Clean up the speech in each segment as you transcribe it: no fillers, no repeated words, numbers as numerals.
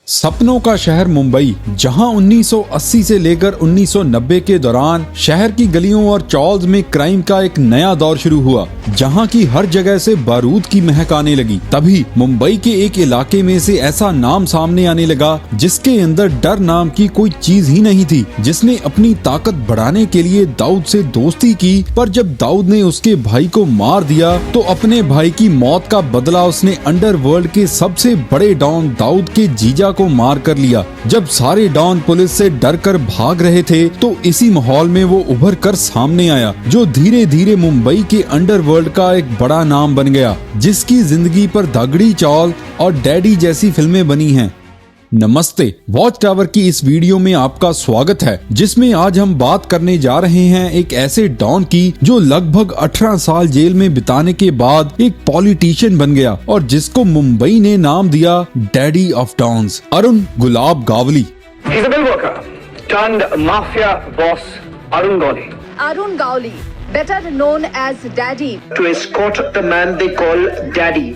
सपनों का शहर मुंबई, जहां 1980 से लेकर 1990 के दौरान शहर की गलियों और चौल्स में क्राइम का एक नया दौर शुरू हुआ, जहां की हर जगह से बारूद की महक आने लगी। तभी मुंबई के एक इलाके में से ऐसा नाम सामने आने लगा जिसके अंदर डर नाम की कोई चीज ही नहीं थी, जिसने अपनी ताकत बढ़ाने के लिए दाऊद से दोस्ती की। पर जब दाऊद ने उसके भाई को मार दिया तो अपने भाई की मौत का बदला उसने अंडरवर्ल्ड के सबसे बड़े डॉन दाऊद के जीजा को मार कर लिया। जब सारे डॉन पुलिस से डर कर भाग रहे थे तो इसी माहौल में वो उभर कर सामने आया, जो धीरे धीरे मुंबई के अंडरवर्ल्ड का एक बड़ा नाम बन गया, जिसकी जिंदगी पर दगड़ी चौल और डैडी जैसी फिल्में बनी हैं। नमस्ते, वॉच टावर की इस वीडियो में आपका स्वागत है, जिसमें आज हम बात करने जा रहे हैं एक ऐसे डॉन की जो लगभग 18 साल जेल में बिताने के बाद एक पॉलिटिशियन बन गया और जिसको मुंबई ने नाम दिया daddy of dons, Arun Gulab Gawli. He's a bill worker turned mafia boss Arun Gawli. Arun Gawli, better known as Daddy. To escort the man they call Daddy.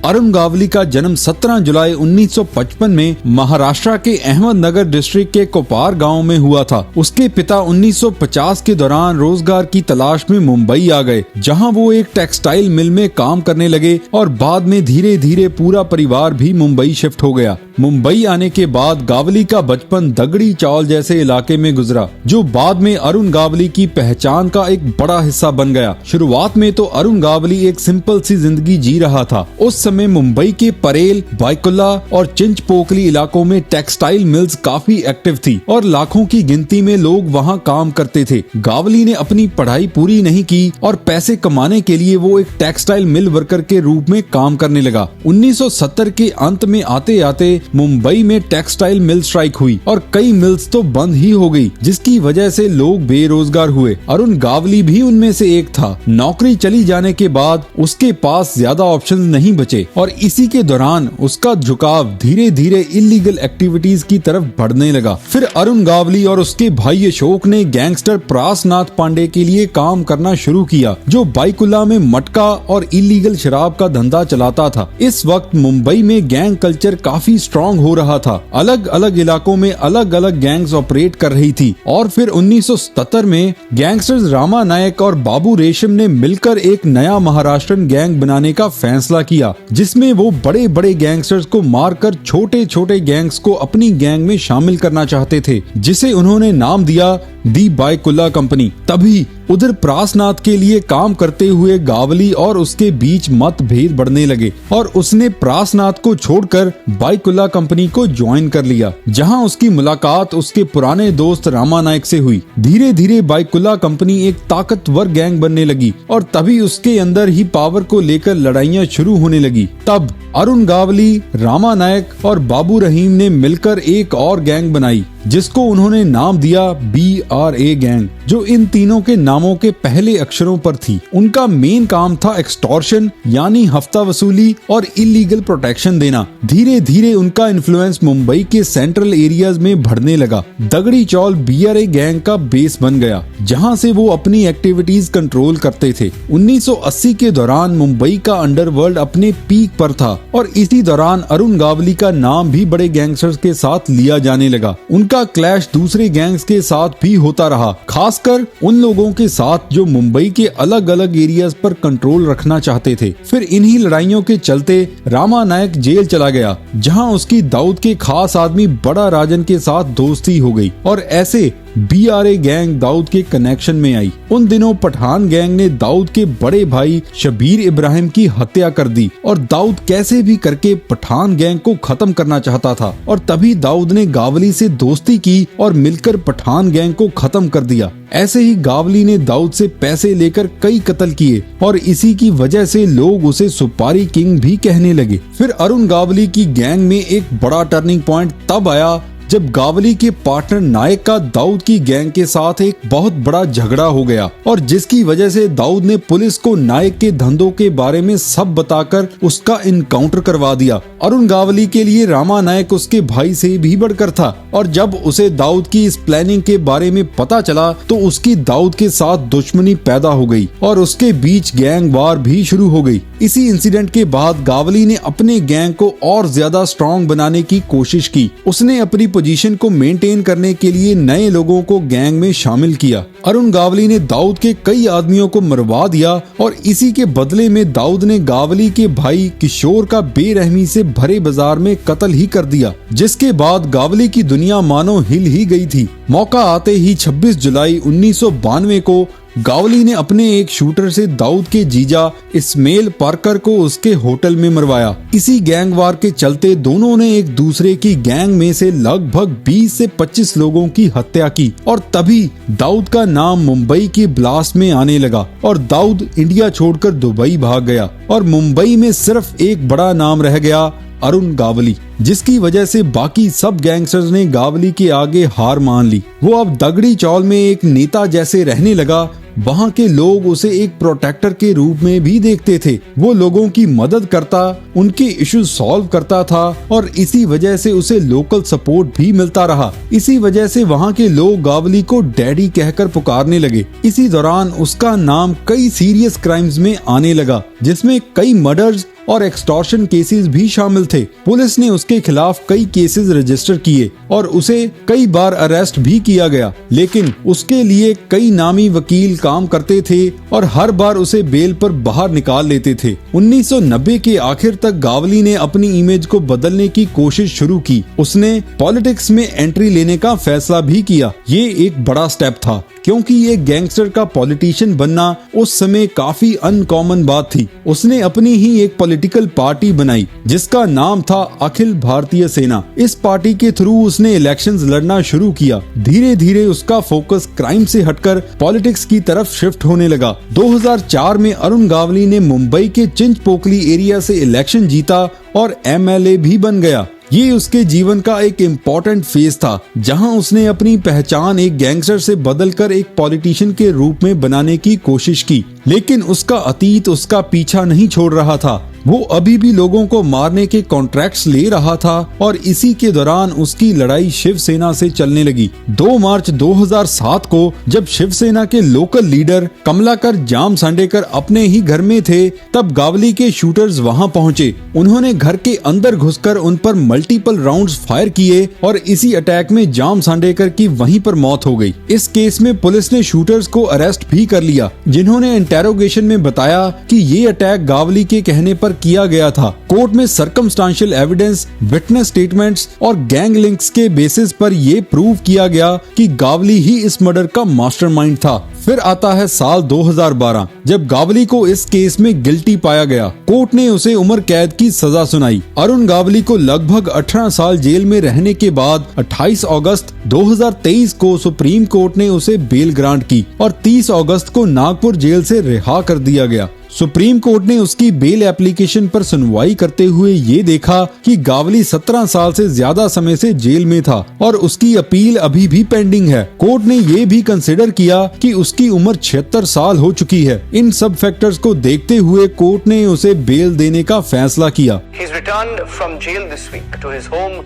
Arun Gawali का जन्म 17 जुलाई 1955 में महाराष्ट्र के अहमदनगर डिस्ट्रिक्ट के कोपार गांव में हुआ था। उसके पिता 1950 के दौरान रोजगार की तलाश में मुंबई आ गए, जहां वो एक टेक्सटाइल मिल में काम करने लगे और बाद में धीरे धीरे पूरा परिवार भी मुंबई शिफ्ट हो गया। मुंबई आने के बाद गावली का बचपन दगड़ी चौल जैसे इलाके में गुजरा, जो बाद में अरुण गावली की पहचान का एक बड़ा हिस्सा बन गया। शुरुआत में तो अरुण गावली एक सिंपल सी जिंदगी जी रहा था। उस समय मुंबई के परेल, बायकुल्ला और चिंचपोकली इलाकों में टेक्सटाइल मिल्स काफी एक्टिव थी और लाखों की गिनती में लोग वहां काम करते थे। गावली ने अपनी पढ़ाई पूरी नहीं की और पैसे कमाने के लिए वो एक टेक्सटाइल मिल वर्कर के रूप में काम करने लगा। 1970 के अंत में आते आते मुंबई में टेक्सटाइल मिल स्ट्राइक हुई और कई मिल्स तो बंद ही हो गई, जिसकी वजह से लोग बेरोजगार हुए। अरुण गावली भी उनमें से एक था। नौकरी चली जाने के बाद उसके पास ज्यादा ऑप्शन नहीं बचे और इसी के दौरान उसका झुकाव धीरे धीरे इलीगल एक्टिविटीज की तरफ बढ़ने लगा। फिर अरुण गावली और उसके भाई अशोक ने गैंगस्टर प्रासनाथ पांडे के लिए काम करना शुरू किया, जो बायकुल्ला में मटका और इलीगल शराब का धंधा चलाता था। इस वक्त मुंबई में गैंग कल्चर काफी स्ट्रॉन्ग हो रहा था। अलग अलग इलाकों में अलग अलग गैंग्स ऑपरेट कर रही थी और फिर 1977 में गैंगस्टर्स रामा नायक और बाबू रेशम ने मिलकर एक नया महाराष्ट्रन गैंग बनाने का फैसला किया, जिसमें वो बड़े बड़े गैंगस्टर्स को मारकर छोटे छोटे गैंग्स को अपनी गैंग में शामिल करना चाहते थे, जिसे उन्होंने नाम दिया दी बायकुल्ला कंपनी। तभी उधर प्रासनाथ के लिए काम करते हुए गावली और उसके बीच मतभेद बढ़ने लगे और उसने प्रासनाथ को छोड़कर बायकुल्ला कंपनी को ज्वाइन कर लिया, जहां उसकी मुलाकात उसके पुराने दोस्त रामा नायक से हुई। धीरे धीरे बायकुल्ला कंपनी एक ताकतवर गैंग बनने लगी और तभी उसके अंदर ही पावर को लेकर लड़ाइयां शुरू होने लगी। तब अरुण गावली, रामा नायक और बाबू रहीम ने मिलकर एक और गैंग बनाई, जिसको उन्होंने नाम दिया BRA गैंग, जो इन तीनों के नामों के पहले अक्षरों पर थी। उनका मेन काम था एक्सटॉर्शन यानी हफ्ता वसूली और इलीगल प्रोटेक्शन देना। धीरे धीरे उनका इन्फ्लुएंस मुंबई के सेंट्रल एरियाज में बढ़ने लगा। दगड़ी चौल BRA गैंग का बेस बन गया, जहां से वो अपनी एक्टिविटीज कंट्रोल करते थे। 1980 के दौरान मुंबई का अंडरवर्ल्ड अपने पीक पर था और इसी दौरान अरुण गावली का नाम भी बड़े गैंगस्टर्स के साथ लिया जाने लगा। उनका क्लैश दूसरे गैंग्स के साथ भी होता रहा, खासकर उन लोगों के साथ जो मुंबई के अलग अलग एरियाज पर कंट्रोल रखना चाहते थे। फिर इन्हीं लड़ाइयों के चलते रामा नायक जेल चला गया, जहां उसकी दाऊद के खास आदमी बड़ा राजन के साथ दोस्ती हो गई और ऐसे BRA गैंग दाऊद के कनेक्शन में आई। उन दिनों पठान गैंग ने दाऊद के बड़े भाई शबीर इब्राहिम की हत्या कर दी और दाऊद कैसे भी करके पठान गैंग को खत्म करना चाहता था और तभी दाऊद ने गावली से दोस्ती की और मिलकर पठान गैंग को खत्म कर दिया। ऐसे ही गावली ने दाऊद से पैसे लेकर कई कत्ल किए और इसी की वजह से लोग उसे सुपारी किंग भी कहने लगे। फिर अरुण गावली की गैंग में एक बड़ा टर्निंग पॉइंट तब आया जब गावली के पार्टनर नायक का दाऊद की गैंग के साथ एक बहुत बड़ा झगड़ा हो गया और जिसकी वजह से दाऊद ने पुलिस को नायक के धंधों के बारे में सब बताकर उसका इनकाउंटर करवा दिया। अरुण गावली के लिए रामा नायक उसके भाई से भी बढ़कर था और जब उसे दाऊद की इस प्लानिंग के बारे में पता चला तो उसकी दाऊद के साथ दुश्मनी पैदा हो गई और उसके बीच गैंग वार भी शुरू हो गई। इसी इंसिडेंट के बाद गावली ने अपने गैंग को और ज्यादा स्ट्रॉन्ग बनाने की कोशिश की। उसने अपनी पोजीशन को मेंटेन करने के लिए नए लोगों को गैंग में शामिल किया। अरुण गावली ने दाऊद के कई आदमियों को मरवा दिया और इसी के बदले में दाऊद ने गावली के भाई किशोर का बेरहमी से भरे बाजार में कत्ल ही कर दिया, जिसके बाद गावली की दुनिया मानो हिल ही गई थी। मौका आते ही 26 जुलाई 1992 को गावली ने अपने एक शूटर से दाऊद के जीजा इस्माइल पार्कर को उसके होटल में मरवाया। इसी गैंग वार के चलते दोनों ने एक दूसरे की गैंग में से लगभग 20 से 25 लोगों की हत्या की और तभी दाऊद का नाम मुंबई की ब्लास्ट में आने लगा और दाऊद इंडिया छोड़कर दुबई भाग गया और मुंबई में सिर्फ एक बड़ा नाम रह गया, अरुण गावली, जिसकी वजह से बाकी सब गैंगस्टर्स ने गावली के आगे हार मान ली। वो अब दगड़ी चौल में एक नेता जैसे रहने लगा। वहाँ के लोग उसे एक प्रोटेक्टर के रूप में भी देखते थे। वो लोगों की मदद करता, उनके इश्यूज सॉल्व करता था और इसी वजह से उसे लोकल सपोर्ट भी मिलता रहा। इसी वजह से वहाँ के लोग गावली को डैडी कहकर पुकारने लगे। इसी दौरान उसका नाम कई सीरियस क्राइम्स में आने लगा, जिसमें कई मर्डर्स और एक्सटॉर्शन केसेस भी शामिल थे। पुलिस ने उसके खिलाफ कई केसेस रजिस्टर किए और उसे कई बार अरेस्ट भी किया गया, लेकिन उसके लिए कई नामी वकील काम करते थे और हर बार उसे बेल पर बाहर निकाल लेते थे। 1990 के आखिर तक गावली ने अपनी इमेज को बदलने की कोशिश शुरू की। उसने पॉलिटिक्स में एंट्री लेने का फैसला भी किया। ये एक बड़ा स्टेप था क्योंकि ये गैंगस्टर का पॉलिटिशियन बनना उस समय काफी अनकॉमन बात थी। उसने अपनी ही एक पॉलिटिकल पार्टी बनाई जिसका नाम था अखिल भारतीय सेना। इस पार्टी के थ्रू उसने इलेक्शंस लड़ना शुरू किया। धीरे धीरे उसका फोकस क्राइम से हटकर पॉलिटिक्स की तरफ शिफ्ट होने लगा। 2004 में अरुण गावली ने मुंबई के चिंचपोकली एरिया से इलेक्शन जीता और MLA भी बन गया। ये उसके जीवन का एक इम्पोर्टेंट फेज था जहां उसने अपनी पहचान एक गैंगस्टर से बदलकर एक पॉलिटिशियन के रूप में बनाने की कोशिश की, लेकिन उसका अतीत उसका पीछा नहीं छोड़ रहा था। वो अभी भी लोगों को मारने के कॉन्ट्रैक्ट्स ले रहा था और इसी के दौरान उसकी लड़ाई शिवसेना से चलने लगी। 2 मार्च 2007 को जब शिवसेना के लोकल लीडर कमलाकर जाम सांडेकर अपने ही घर में थे, तब गावली के शूटर्स वहां पहुंचे। उन्होंने घर के अंदर घुसकर उन पर मल्टीपल राउंड्स फायर किए और इसी अटैक में जाम सांडेकर की वहीं पर मौत हो गई। इस केस में पुलिस ने शूटर्स को अरेस्ट भी कर लिया, जिन्होंने इंटेरोगेशन में बताया कि ये अटैक गावली के कहने पर किया गया था। कोर्ट में सर्कमस्टांशियल एविडेंस, विटनेस स्टेटमेंट्स और गैंग लिंक्स के बेसिस पर ये प्रूव किया गया कि गावली ही इस मर्डर का मास्टरमाइंड था। फिर आता है साल 2012 जब गावली को इस केस में गिल्टी पाया गया। कोर्ट ने उसे उम्र कैद की सजा सुनाई। अरुण गावली को लगभग 18 साल जेल में रहने के बाद 28 अगस्त 2023 को सुप्रीम कोर्ट ने उसे बेल ग्रांट की और 30 अगस्त को नागपुर जेल से रिहा कर दिया गया। सुप्रीम कोर्ट ने उसकी बेल एप्लीकेशन पर सुनवाई करते हुए ये देखा कि गावली 17 साल से ज्यादा समय से जेल में था और उसकी अपील अभी भी पेंडिंग है। कोर्ट ने ये भी कंसिडर किया कि उसकी उम्र 76 साल हो चुकी है। इन सब फैक्टर्स को देखते हुए कोर्ट ने उसे बेल देने का फैसला किया। He's returned from jail this week to his home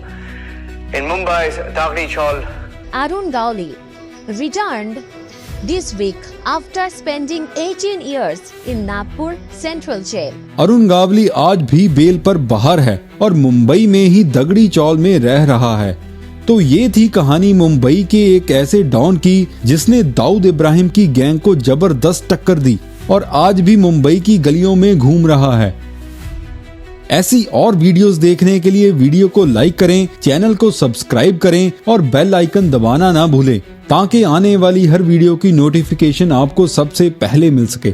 in Mumbai's Dagdi Chawl. Arun Gawli returned this week after spending 18 years in Nagpur Central Jail. Arun Gawali आज भी बेल पर बाहर है और मुंबई में ही दगड़ी चौल में रह रहा है। तो ये थी कहानी मुंबई के एक ऐसे डॉन की जिसने दाऊद इब्राहिम की गैंग को जबरदस्त टक्कर दी और आज भी मुंबई की गलियों में घूम रहा है। ऐसी और वीडियोस देखने के लिए वीडियो को लाइक करें, चैनल को सब्सक्राइब करें और बेल आइकन दबाना ना भूलें ताकि आने वाली हर वीडियो की नोटिफिकेशन आपको सबसे पहले मिल सके।